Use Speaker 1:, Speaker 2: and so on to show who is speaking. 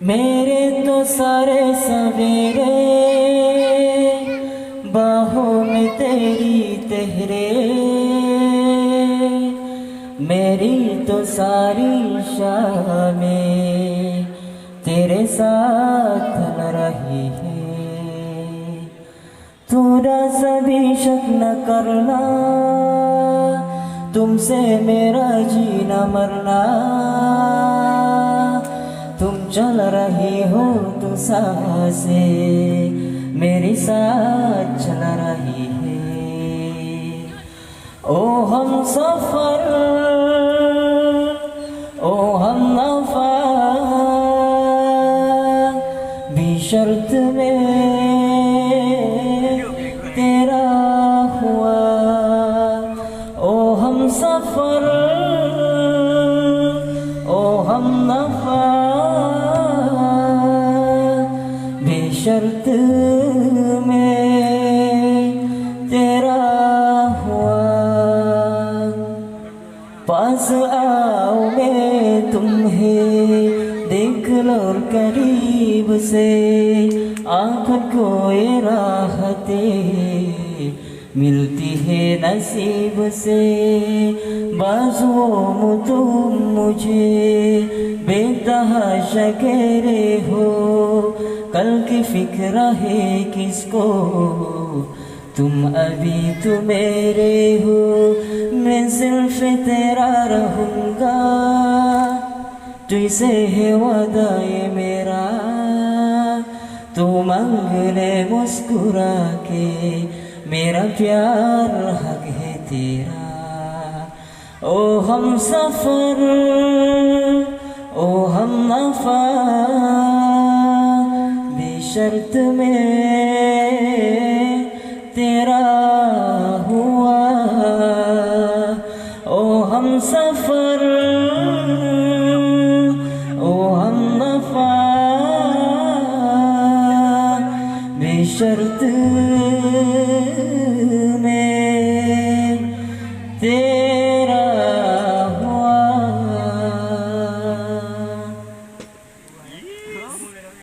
Speaker 1: मेरे तो सारे सवेरे बाहों में तेरी तहरे, मेरी तो सारी शामें तेरे साथ न रही है। थोड़ा सा भी शक न करना, तुमसे मेरा जीना मरना। तुम चल रही हो तो सांसें मेरी साथ चल रही है। ओ हम सफर, ओ हम नफा, भी शर्त में तेरा हुआ। ओ हम सफर, ओ हम नफा, शर्त में तेरा हुआ। पास आओ मैं तुम्हें देख लो करीब से, आँखों को ये राहतें मिलती है नसीब से। बाजुओं में तुम मुझे बेतहाशा कह रहे हो, कल की फिक्र है किसको, तुम अभी तो मेरे हो। मैं सिर्फ तेरा रहूँगा, तुझसे है वादा ये मेरा। तो मांगने मुस्कुरा के मेरा प्यार हक है तेरा। ओ हम सफर, ओ हम नफा, शर्त में तेरा हुआ। ओ हम सफर, ओ हम नफा, बेशर्त में तेरा